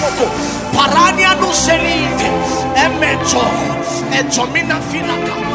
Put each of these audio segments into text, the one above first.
Soko, Parania no Serite, Emeto, Etomina Finaka.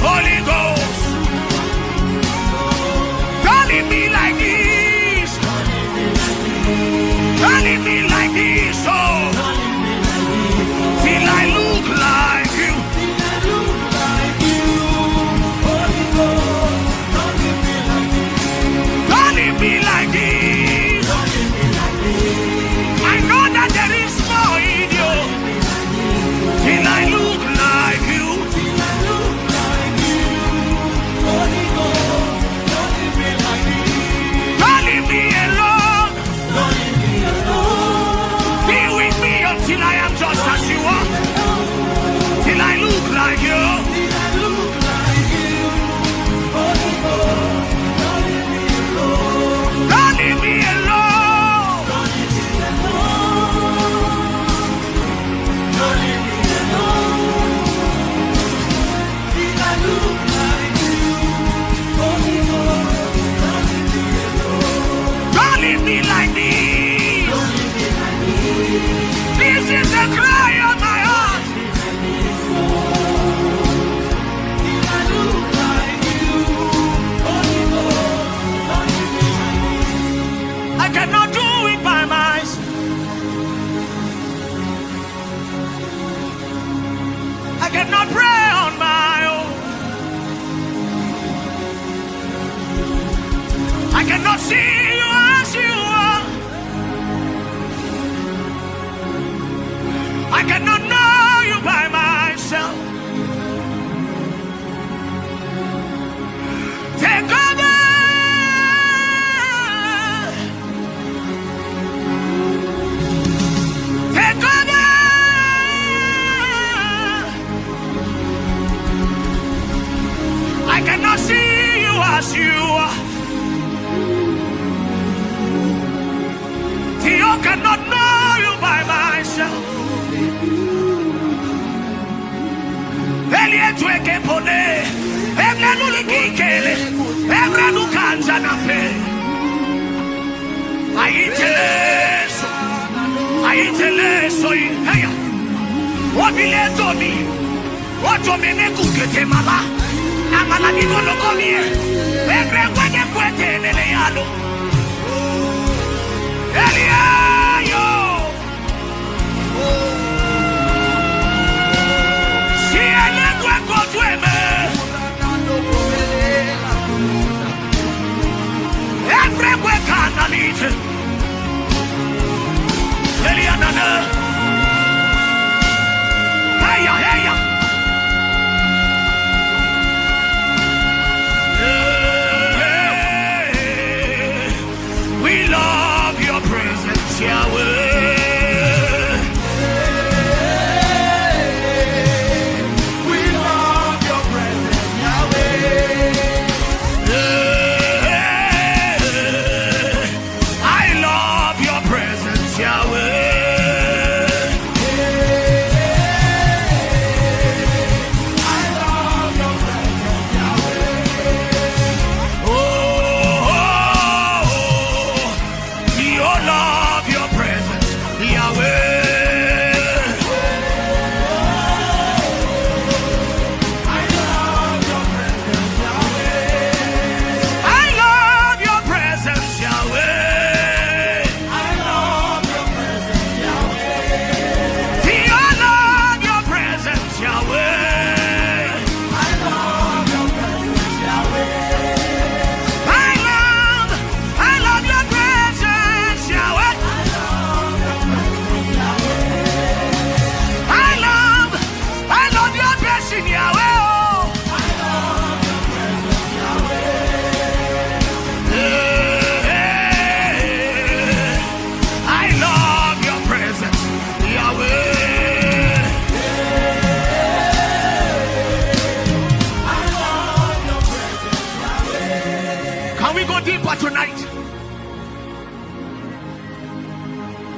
Holy Ghost, don't leave me like cannot see you as you are. I cannot know you by myself. Take over. Take over. I cannot see you as you are. Theo cannot know you by myself. Elie tueke pone, emle nuliki kele, emre nukanza na fe. Aiteleso, hey, what will you do me? What do me ne kukete mama? Amala ni kono komi, emre kwenye kwete nele yalo. Elie yo. Everywhere can I lead. Eliana, hey ya. We love your presence, Yahweh.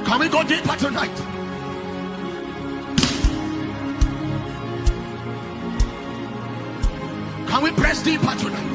Can we go deeper tonight? Can we press deeper tonight?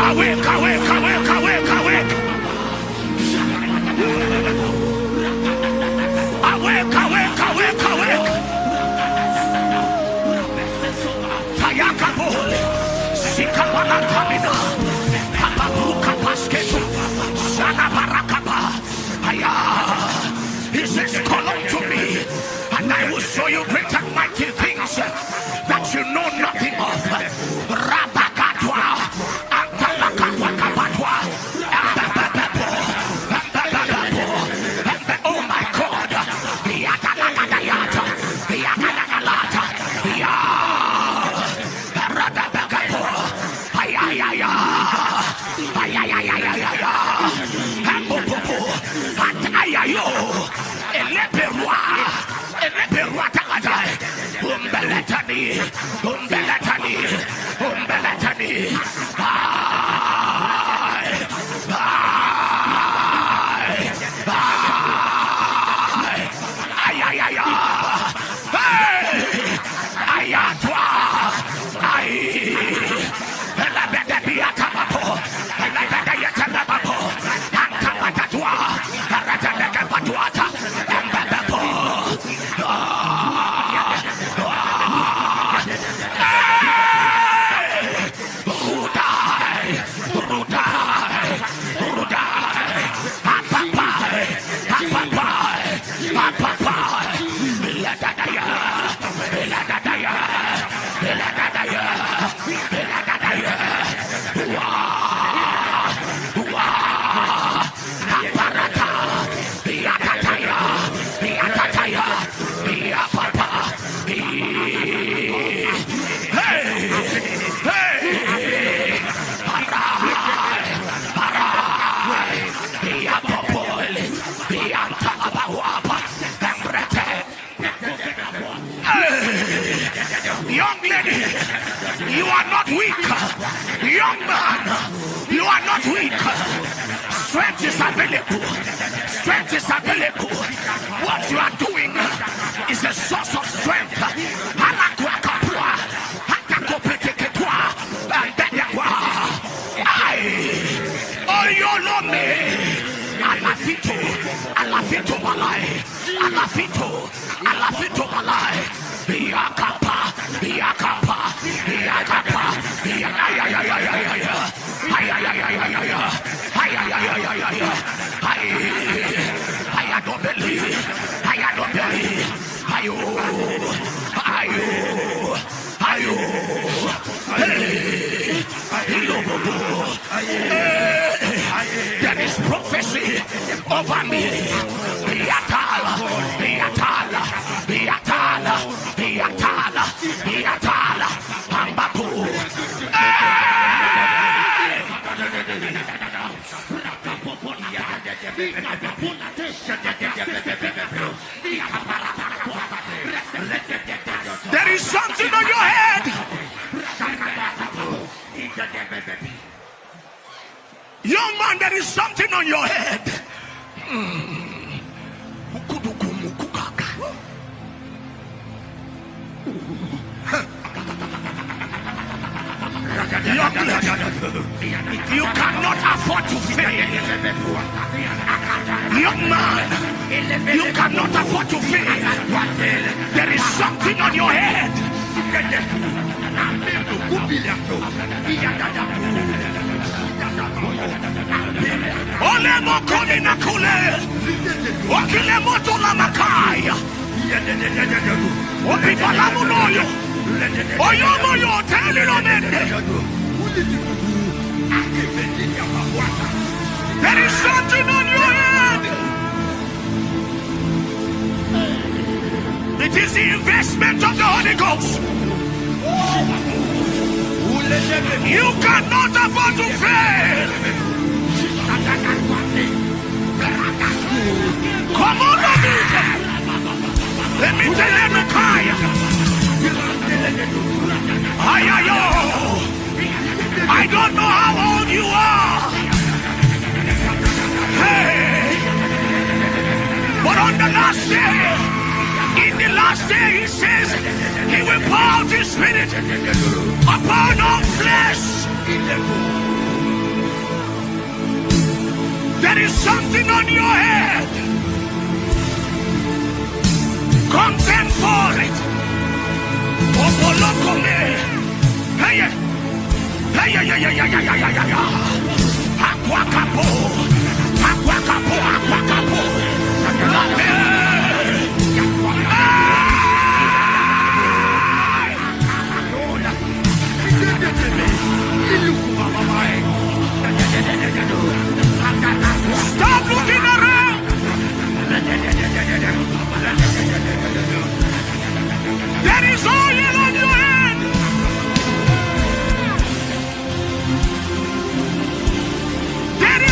Awake, awake, awake, awake, awake. Awake, awake, awake, awake. Tayakabole, Sikabalantamina, Papabuka Pasketu, Sana Barakaba. He says, call unto me, and I will show you great and mighty things that you know nothing of. Rabakatwa. Oh my God. Young lady, you are not weak. Young man, you are not weak. Strength is available. Strength is available. What you are doing is a source of strength. Alafito malai, alafito malai. Yakapa, yakapa, yakapa, I don't believe. There is prophecy over me. Yatala, Ambapu. There is something on your head. Young man, there is something on your head. You cannot afford to fail. Young man, you cannot afford to fail. There is something on your head. Olemo kolina kule, okile moto la makaya. Opipalamu noyo, oyomo yo teli no mende. There is something on your head. It is the investment of the Holy Ghost. You cannot afford to fail. Come on, let me tell you, Messiah. I don't know how old you are. Hey, but on the last day, in the last day, he says he will pour out his spirit upon all flesh. There is something on your head. Contend for it. Hey, Aquacapo. Stop looking around. There is oil on your head. There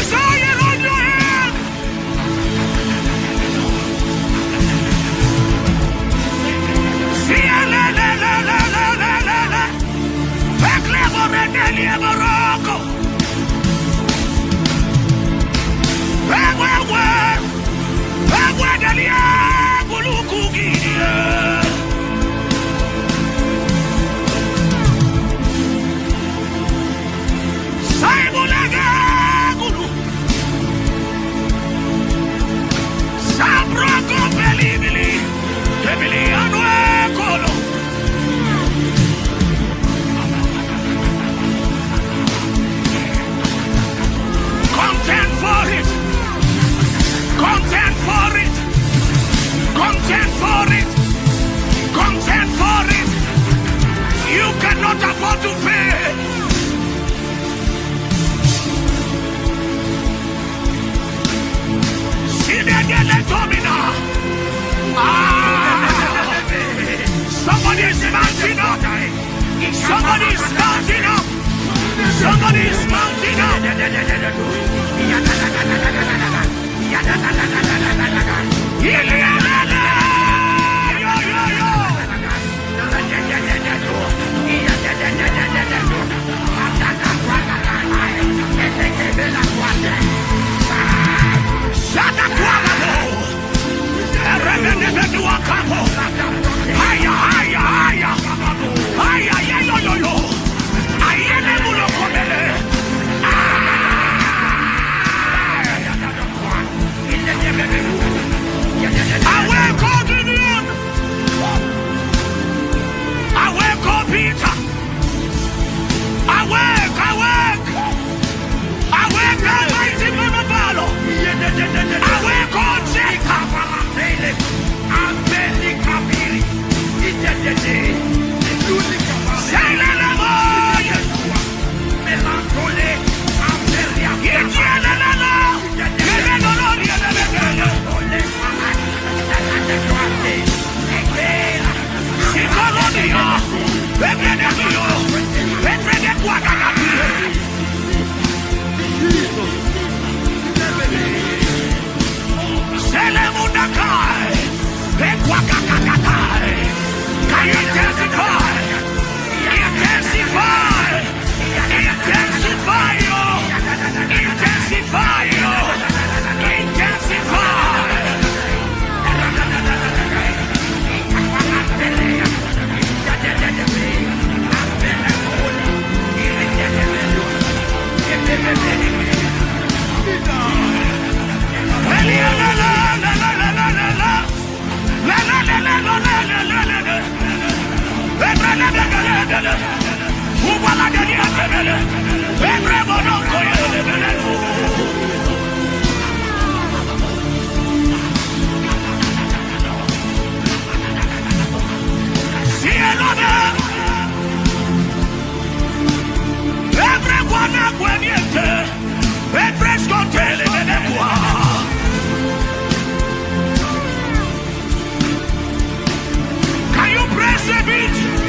Can you press a bit?